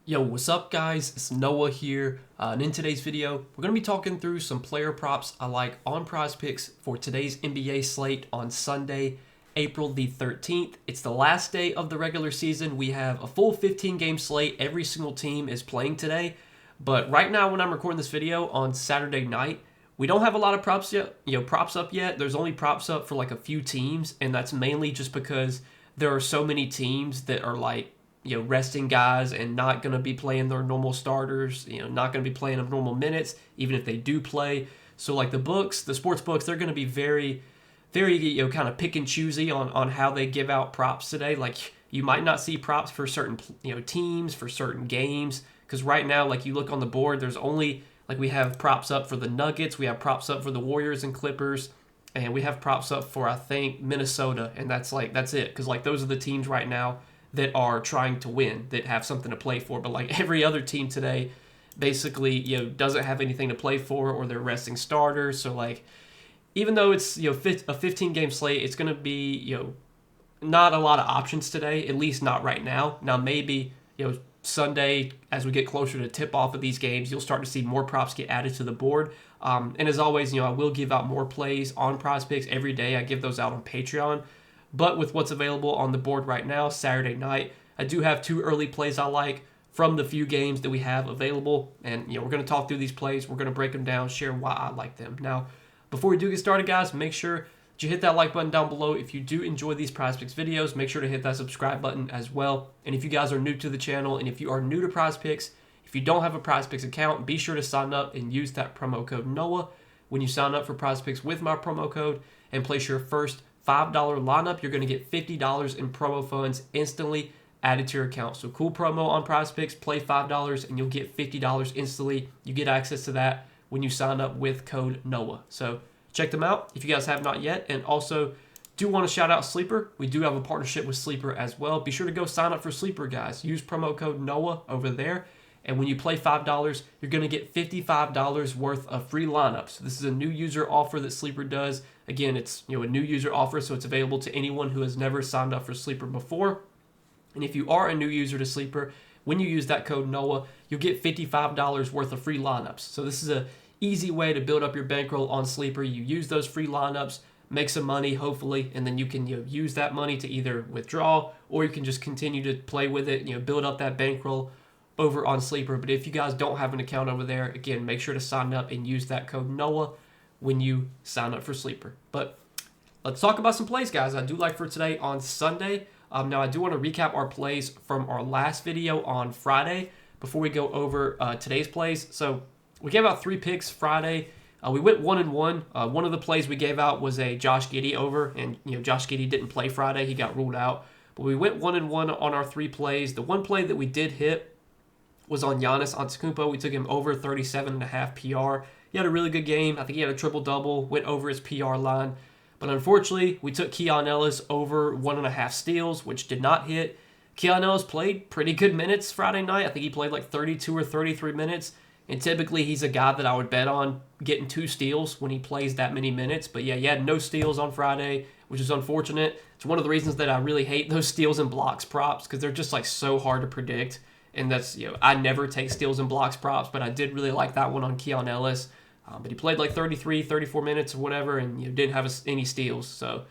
Yo, what's up guys? It's Noah here, and in today's video, we're going to be talking through some player props I like on Prizepicks for today's NBA slate on Sunday, April the 13th. It's the last day of the regular season. We have a full 15-game slate. Every single team is playing today, but right now when I'm recording this video on Saturday night, we don't have a lot of props up yet. There's only props up for like a few teams, and that's mainly just because there are so many teams that are like resting guys and not going to be playing their normal starters, not going to be playing them normal minutes, even if they do play. So like the sports books, they're going to be very, very, kind of pick and choosy on how they give out props today. Like you might not see props for certain, teams, for certain games. Because right now, like you look on the board, there's only, like we have props up for the Nuggets, we have props up for the Warriors and Clippers, and we have props up for, I think, Minnesota. And that's it. Because like those are the teams right now that are trying to win, that have something to play for. But like every other team today basically doesn't have anything to play for, or they're resting starters. So like even though it's a 15-game slate, it's going to be not a lot of options today, at least not right now. Now maybe Sunday, as we get closer to tip off of these games, you'll start to see more props get added to the board. And as always, I will give out more plays on Prizepicks every day. I give those out on Patreon. But with what's available on the board right now, Saturday night, I do have two early plays I like from the few games that we have available. And, we're going to talk through these plays. We're going to break them down, share why I like them. Now, before we do get started, guys, make sure that you hit that like button down below. If you do enjoy these Prizepicks videos, make sure to hit that subscribe button as well. And if you guys are new to the channel, and if you are new to Prizepicks, if you don't have a Prizepicks account, be sure to sign up and use that promo code NOAH when you sign up for Prizepicks with my promo code and place your first $5 lineup. You're going to get $50 in promo funds instantly added to your account. So cool promo on Prizepicks. Play $5 and you'll get $50 instantly. You get access to that when you sign up with code NOAH. So check them out if you guys have not yet. And also do want to shout out Sleeper. We do have a partnership with Sleeper as well. Be sure to go sign up for Sleeper, guys. Use promo code NOAH over there. And when you play $5, you're going to get $55 worth of free lineups. So this is a new user offer that Sleeper does. Again, it's a new user offer, so it's available to anyone who has never signed up for Sleeper before. And if you are a new user to Sleeper, when you use that code NOAH, you'll get $55 worth of free lineups. So this is an easy way to build up your bankroll on Sleeper. You use those free lineups, make some money, hopefully, and then you can use that money to either withdraw, or you can just continue to play with it, build up that bankroll over on Sleeper. But if you guys don't have an account over there, again, make sure to sign up and use that code NOAH when you sign up for Sleeper. But let's talk about some plays, guys, I do like for today on Sunday. Now, I do want to recap our plays from our last video on Friday before we go over today's plays. So we gave out 3 picks Friday. We went 1-1. One of the plays we gave out was a Josh Giddey over, and Josh Giddey didn't play Friday. He got ruled out. But we went 1-1 on our 3 plays. The one play that we did hit was on Giannis Antetokounmpo. We took him over 37.5 PR. He had a really good game. I think he had a triple-double, went over his PR line. But unfortunately, we took Keon Ellis over 1.5 steals, which did not hit. Keon Ellis played pretty good minutes Friday night. I think he played like 32 or 33 minutes. And typically, he's a guy that I would bet on getting 2 steals when he plays that many minutes. But yeah, he had no steals on Friday, which is unfortunate. It's one of the reasons that I really hate those steals and blocks props, because they're just like so hard to predict. And that's, I never take steals and blocks props, but I did really like that one on Keon Ellis. But he played like 33, 34 minutes or whatever, and didn't have any steals. So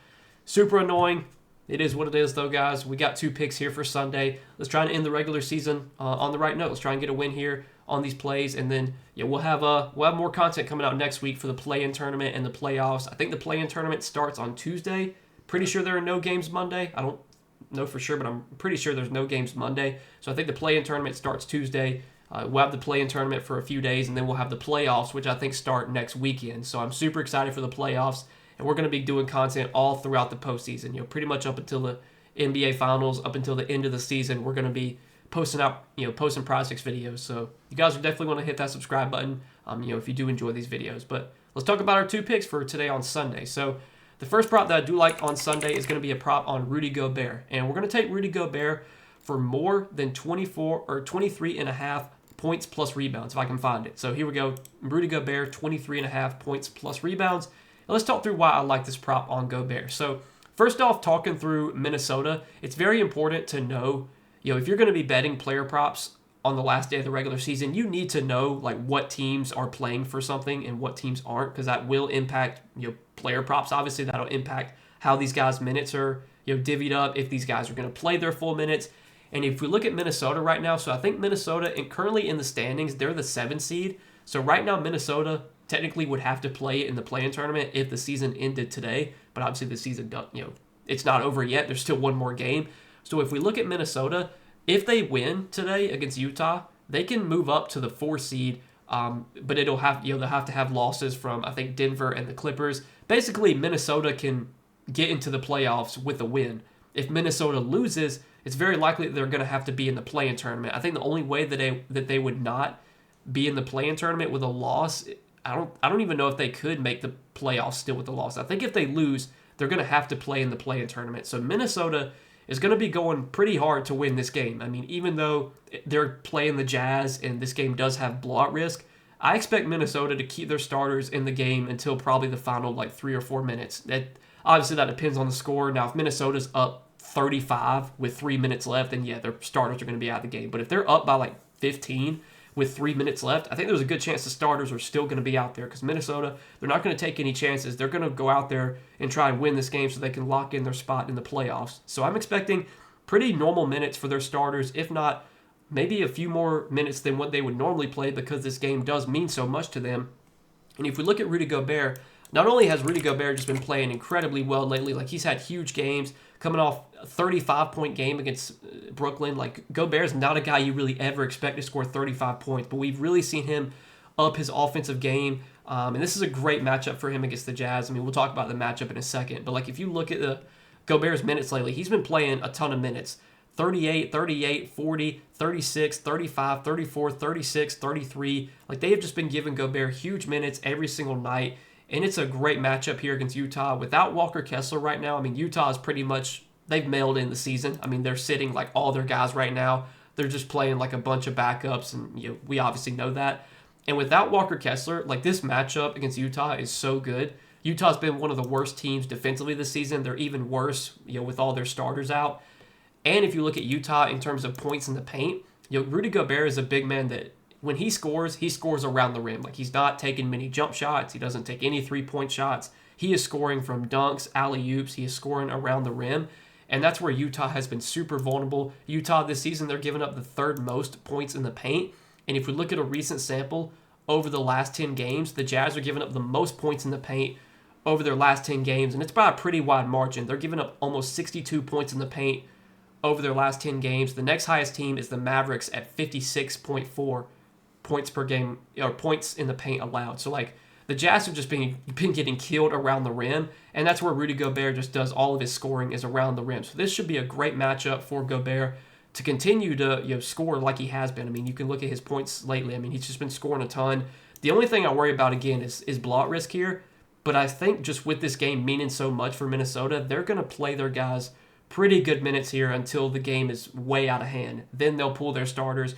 super annoying. It is what it is, though, guys. We got 2 picks here for Sunday. Let's try and end the regular season on the right note. Let's try and get a win here on these plays, and then we'll have more content coming out next week for the play-in tournament and the playoffs. I think the play-in tournament starts on Tuesday. Pretty sure there are no games Monday. I don't know for sure, but I'm pretty sure there's no games Monday. So I think the play-in tournament starts Tuesday. We'll have the play-in tournament for a few days, and then we'll have the playoffs, which I think start next weekend. So I'm super excited for the playoffs, and we're going to be doing content all throughout the postseason. Pretty much up until the NBA Finals, up until the end of the season, we're going to be posting Prizepicks videos. So you guys are definitely want to hit that subscribe button, if you do enjoy these videos. But let's talk about our 2 picks for today on Sunday. So the first prop that I do like on Sunday is going to be a prop on Rudy Gobert, and we're going to take Rudy Gobert for more than 24 or 23.5 points plus rebounds, if I can find it. So here we go. Rudy Gobert, 23.5 points plus rebounds. And let's talk through why I like this prop on Gobert. So first off, talking through Minnesota, it's very important to know, if you're going to be betting player props on the last day of the regular season, you need to know like what teams are playing for something and what teams aren't, because that will impact player props. Obviously, that'll impact how these guys' minutes are divvied up, if these guys are going to play their full minutes. And if we look at Minnesota right now, so I think Minnesota, and currently in the standings, they're the 7th seed. So right now, Minnesota technically would have to play in the play-in tournament if the season ended today. But obviously, the season, it's not over yet. There's still one more game. So if we look at Minnesota, if they win today against Utah, they can move up to the 4th seed. But they'll have to have losses from, I think, Denver and the Clippers. Basically, Minnesota can get into the playoffs with a win. If Minnesota loses, it's very likely that they're going to have to be in the play-in tournament. I think the only way that they would not be in the play-in tournament with a loss, I don't even know if they could make the playoffs still with the loss. I think if they lose, they're going to have to play in the play-in tournament. So Minnesota is going to be going pretty hard to win this game. I mean, even though they're playing the Jazz and this game does have blowout risk, I expect Minnesota to keep their starters in the game until probably the final 3 or 4 minutes. Obviously, that depends on the score. Now, if Minnesota's up 35 with 3 minutes left, then yeah, their starters are going to be out of the game. But if they're up by 15 with 3 minutes left, I think there's a good chance the starters are still going to be out there, because Minnesota, they're not going to take any chances. They're going to go out there and try and win this game so they can lock in their spot in the playoffs. So I'm expecting pretty normal minutes for their starters, if not maybe a few more minutes than what they would normally play, because this game does mean so much to them. And if we look at Rudy Gobert, not only has Rudy Gobert just been playing incredibly well lately, he's had huge games, coming off a 35-point game against Brooklyn. Gobert's not a guy you really ever expect to score 35 points, but we've really seen him up his offensive game. And this is a great matchup for him against the Jazz. I mean, we'll talk about the matchup in a second, but if you look at Gobert's minutes lately, he's been playing a ton of minutes. 38, 38, 40, 36, 35, 34, 36, 33. They have just been giving Gobert huge minutes every single night. And it's a great matchup here against Utah. Without Walker Kessler right now, I mean, Utah is pretty much, they've mailed in the season. I mean, they're sitting all their guys right now. They're just playing a bunch of backups, and we obviously know that. And without Walker Kessler, this matchup against Utah is so good. Utah's been one of the worst teams defensively this season. They're even worse, with all their starters out. And if you look at Utah in terms of points in the paint, Rudy Gobert is a big man that when he scores around the rim. He's not taking many jump shots. He doesn't take any three-point shots. He is scoring from dunks, alley-oops. He is scoring around the rim. And that's where Utah has been super vulnerable. Utah this season, they're giving up the 3rd most points in the paint. And if we look at a recent sample over the last 10 games, the Jazz are giving up the most points in the paint over their last 10 games. And it's by a pretty wide margin. They're giving up almost 62 points in the paint over their last 10 games. The next highest team is the Mavericks at 56.4 points per game, or points in the paint allowed. So the Jazz have just been getting killed around the rim, and that's where Rudy Gobert just does all of his scoring, is around the rim. So this should be a great matchup for Gobert to continue to score like he has been. I mean, you can look at his points lately. I mean, he's just been scoring a ton. The only thing I worry about again is blowout risk here, but I think just with this game meaning so much for Minnesota, they're going to play their guys pretty good minutes here until the game is way out of hand. Then they'll pull their starters.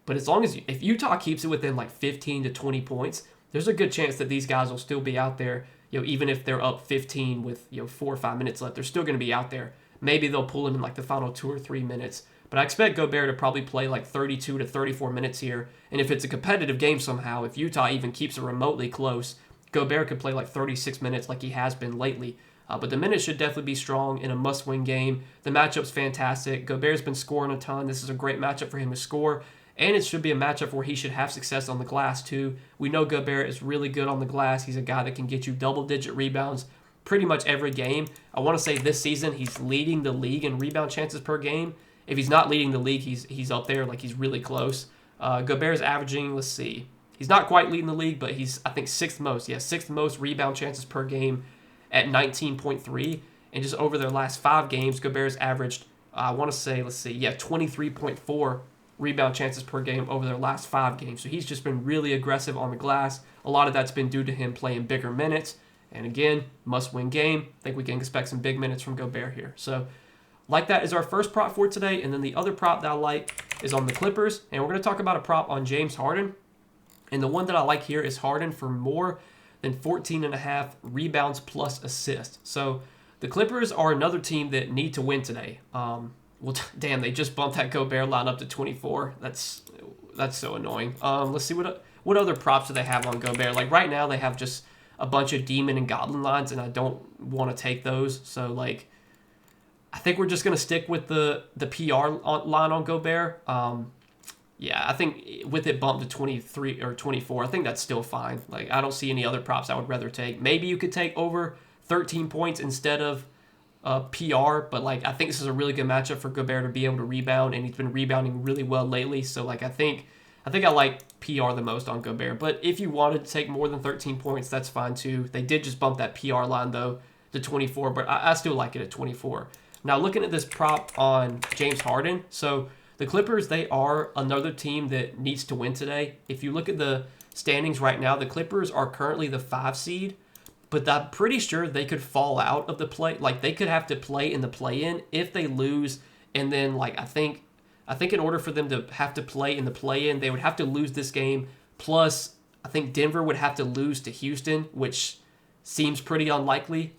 But if Utah keeps it within 15 to 20 points, there's a good chance that these guys will still be out there. Even if they're up 15 with 4 or 5 minutes left, they're still going to be out there. Maybe they'll pull him in the final 2 or 3 minutes. But I expect Gobert to probably play 32 to 34 minutes here. And if it's a competitive game somehow, if Utah even keeps it remotely close, Gobert could play 36 minutes like he has been lately. But the minutes should definitely be strong in a must-win game. The matchup's fantastic. Gobert's been scoring a ton. This is a great matchup for him to score. And it should be a matchup where he should have success on the glass, too. We know Gobert is really good on the glass. He's a guy that can get you double-digit rebounds pretty much every game. I want to say this season he's leading the league in rebound chances per game. If he's not leading the league, he's up there. He's really close. Gobert's averaging, let's see. He's not quite leading the league, but he's, I think, 6th most. Yeah, 6th most rebound chances per game at 19.3. And just over their last 5 games, Gobert's averaged, I want to say, 23.4 rebound chances per game over their last 5 games. So he's just been really aggressive on the glass. A lot of that's been due to him playing bigger minutes. And again, must-win game. I think we can expect some big minutes from Gobert here. So that is our first prop for today. And then the other prop that I like is on the Clippers. And we're going to talk about a prop on James Harden. And the one that I like here is Harden for more than 14.5 rebounds plus assists. So the Clippers are another team that need to win today. Well, damn, they just bumped that Gobert line up to 24. That's so annoying. Let's see what other props do they have on Gobert. Like right now, they have just a bunch of Demon and Goblin lines, and I don't want to take those. So like, I think we're just gonna stick with the PR line on Gobert. Yeah, I think with it bumped to 23 or 24, I think that's still fine. Like I don't see any other props I would rather take. Maybe you could take over 13 points instead of PR, but like I think this is a really good matchup for Gobert to be able to rebound, and he's been rebounding really well lately. So like I think I like PR the most on Gobert. But if you wanted to take more than 13 points, that's fine too. They did just bump that PR line though to 24, but I still like it at 24. Now looking at this prop on James Harden, so the Clippers, they are another team that needs to win today. If you look at the standings right now, the Clippers are currently the 5 seed, but I'm pretty sure they could fall out of the play. Like they could have to play in the play-in if they lose, and then like I think in order for them to have to play in the play-in, they would have to lose this game. Plus, I think Denver would have to lose to Houston, which seems pretty unlikely.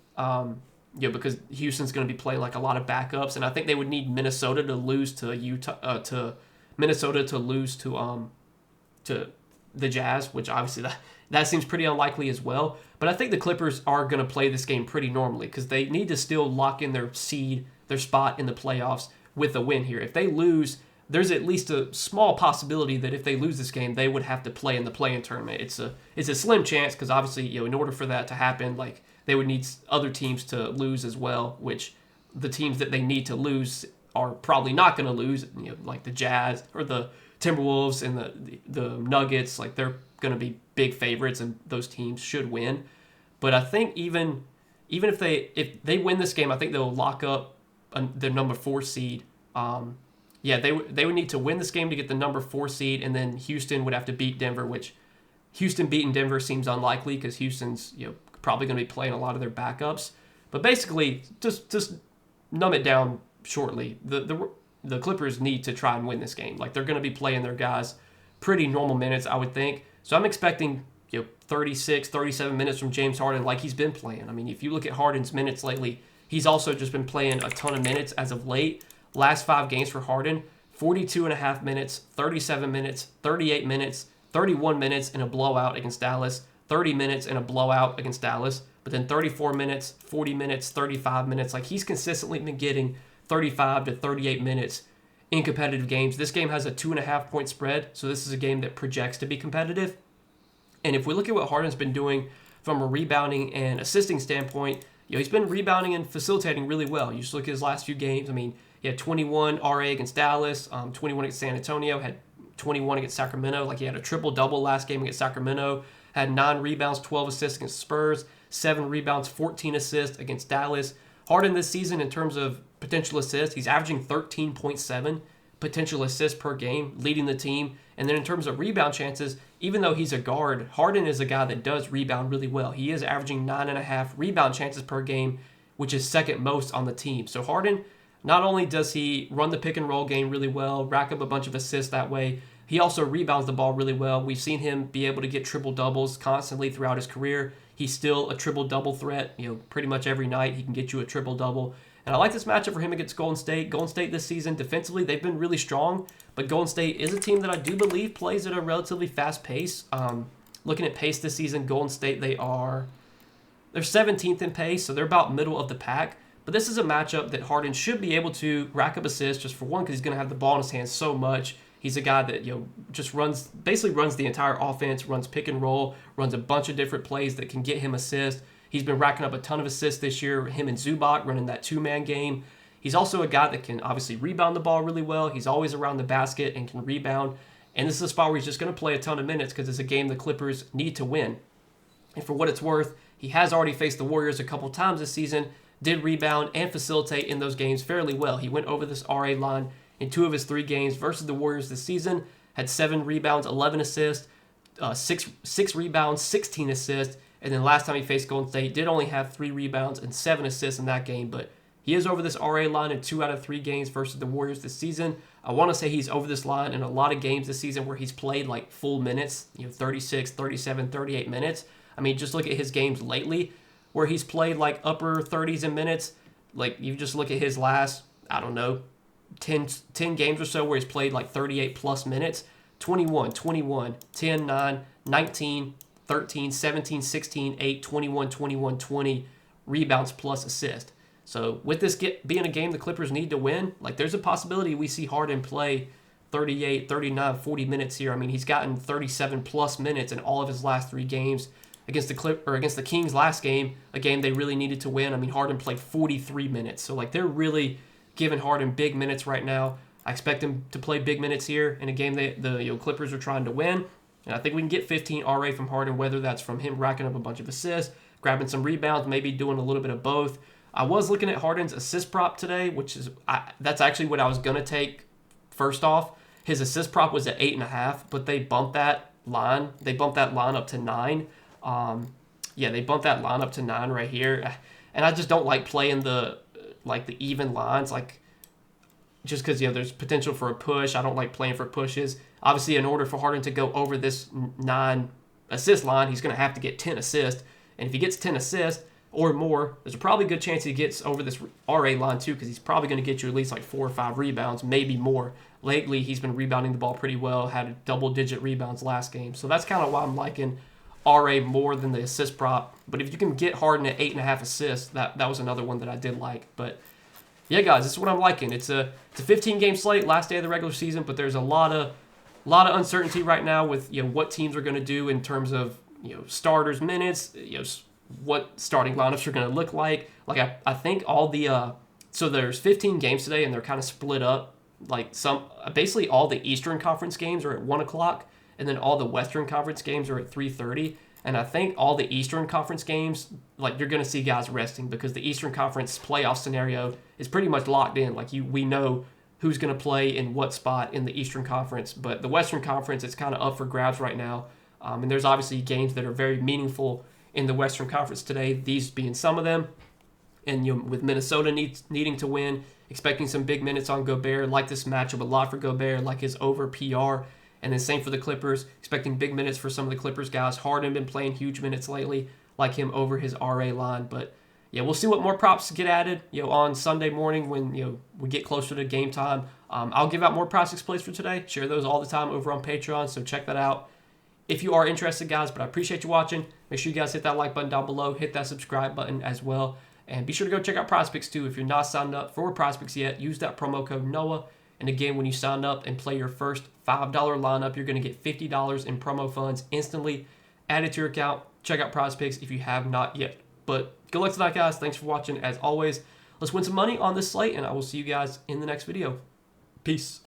Because Houston's going to be playing like a lot of backups, and I think they would need Minnesota to lose to Minnesota to lose to the Jazz, which obviously that seems pretty unlikely as well. But I think the Clippers are going to play this game pretty normally because they need to still lock in their spot in the playoffs with a win here. If they lose, there's at least a small possibility that if they lose this game, they would have to play in the play-in tournament. It's a slim chance because obviously in order for that to happen, like they would need other teams to lose as well, which the teams that they need to lose are probably not going to lose, like the Jazz or the Timberwolves and the Nuggets. Like they're going to be big favorites, and those teams should win. But I think even if they win this game, I think they'll lock up the number 4 seed. They would need to win this game to get the number 4 seed, and then Houston would have to beat Denver, which Houston beating Denver seems unlikely because Houston's probably going to be playing a lot of their backups. But basically, just numb it down shortly. The Clippers need to try and win this game. Like they're going to be playing their guys pretty normal minutes, I would think. So I'm expecting 36, 37 minutes from James Harden like he's been playing. I mean, if you look at Harden's minutes lately, he's also just been playing a ton of minutes as of late. Last 5 games for Harden, 42.5 minutes, 37 minutes, 38 minutes, 31 minutes in a blowout against Dallas, 30 minutes in a blowout against Dallas, but then 34 minutes, 40 minutes, 35 minutes. Like he's consistently been getting 35 to 38 minutes in competitive games. This game has a 2.5 point spread, so this is a game that projects to be competitive. And if we look at what Harden's been doing from a rebounding and assisting standpoint, he's been rebounding and facilitating really well. You just look at his last few games. I mean, he had 21 RA against Dallas, 21 against San Antonio, had 21 against Sacramento. Like he had a triple-double last game against Sacramento, had 9 rebounds, 12 assists against Spurs, 7 rebounds, 14 assists against Dallas. Harden this season in terms of potential assists, he's averaging 13.7 potential assists per game, leading the team. And then in terms of rebound chances, even though he's a guard, Harden is a guy that does rebound really well. He is averaging 9.5 rebound chances per game, which is second most on the team. So Harden, not only does he run the pick and roll game really well, rack up a bunch of assists that way, he also rebounds the ball really well. We've seen him be able to get triple doubles constantly throughout his career. He's still a triple double threat. Pretty much every night he can get you a triple double. And I like this matchup for him against Golden State. Golden State this season, defensively, they've been really strong. But Golden State is a team that I do believe plays at a relatively fast pace. Looking at pace this season, Golden State, they're 17th in pace, so they're about middle of the pack. But this is a matchup that Harden should be able to rack up assists just for one, because he's going to have the ball in his hands so much. He's a guy that just runs the entire offense, runs pick and roll, runs a bunch of different plays that can get him assists. He's been racking up a ton of assists this year, him and Zubac running that 2-man game. He's also a guy that can obviously rebound the ball really well. He's always around the basket and can rebound. And this is a spot where he's just going to play a ton of minutes because it's a game the Clippers need to win. And for what it's worth, he has already faced the Warriors a couple times this season, did rebound and facilitate in those games fairly well. He went over this RA line in 2 of his 3 games versus the Warriors this season, had 7 rebounds, 11 assists, 6 rebounds, 16 assists. And then last time he faced Golden State, he did only have 3 rebounds and 7 assists in that game. But he is over this RA line in 2 out of 3 games versus the Warriors this season. I want to say he's over this line in a lot of games this season where he's played like full minutes, 36, 37, 38 minutes. I mean, just look at his games lately where he's played like upper 30s in minutes. Like you just look at his last, 10 games or so where he's played like 38 plus minutes. 21, 21, 10, 9, 19, 13, 17, 16, 8, 21, 21, 20 rebounds plus assist. So with this being a game the Clippers need to win, like there's a possibility we see Harden play 38, 39, 40 minutes here. I mean, he's gotten 37 plus minutes in all of his last 3 games against the Kings last game, a game they really needed to win. I mean, Harden played 43 minutes. So like they're really giving Harden big minutes right now. I expect him to play big minutes here in a game the Clippers are trying to win. And I think we can get 15 RA from Harden, whether that's from him racking up a bunch of assists, grabbing some rebounds, maybe doing a little bit of both. I was looking at Harden's assist prop today, which is that's actually what I was going to take first off. His assist prop was at 8.5, but they bumped that line. They bumped that line up to 9. They bumped that line up to 9 right here. And I just don't like playing the even lines, just because there's potential for a push. I don't like playing for pushes. Obviously, in order for Harden to go over this 9 assist line, he's going to have to get 10 assists. And if he gets 10 assists or more, there's a probably good chance he gets over this RA line too, because he's probably going to get you at least like 4 or 5 rebounds, maybe more. Lately, he's been rebounding the ball pretty well, had double-digit rebounds last game. So that's kind of why I'm liking RA more than the assist prop. But if you can get Harden at 8.5 assists, that was another one that I did like. But yeah, guys, this is what I'm liking. It's a 15-game slate, last day of the regular season, but there's a lot of uncertainty right now with what teams are going to do in terms of starters minutes, what starting lineups are going to look like. Like I think all the so there's 15 games today, and they're kind of split up. Like basically all the Eastern Conference games are at 1 o'clock, and then all the Western Conference games are at 3:30. And I think all the Eastern Conference games, like you're going to see guys resting because the Eastern Conference playoff scenario is pretty much locked in. Like we know who's going to play in what spot in the Eastern Conference, but the Western Conference, it's kind of up for grabs right now. And there's obviously games that are very meaningful in the Western Conference today, these being some of them. And with Minnesota needing to win, expecting some big minutes on Gobert, like this matchup a lot for Gobert, like his over PR. And then same for the Clippers, expecting big minutes for some of the Clippers guys. Harden been playing huge minutes lately, like him over his RA line. But yeah, we'll see what more props get added on Sunday morning when we get closer to game time. I'll give out more Prizepicks plays for today. Share those all the time over on Patreon, so check that out if you are interested, guys. But I appreciate you watching. Make sure you guys hit that like button down below, hit that subscribe button as well. And be sure to go check out Prizepicks too. If you're not signed up for Prizepicks yet, use that promo code NOAH. And again, when you sign up and play your first $5 lineup, you're going to get $50 in promo funds instantly added to your account. Check out Prizepicks if you have not yet. But good luck tonight, guys. Thanks for watching. As always, let's win some money on this slate, and I will see you guys in the next video. Peace.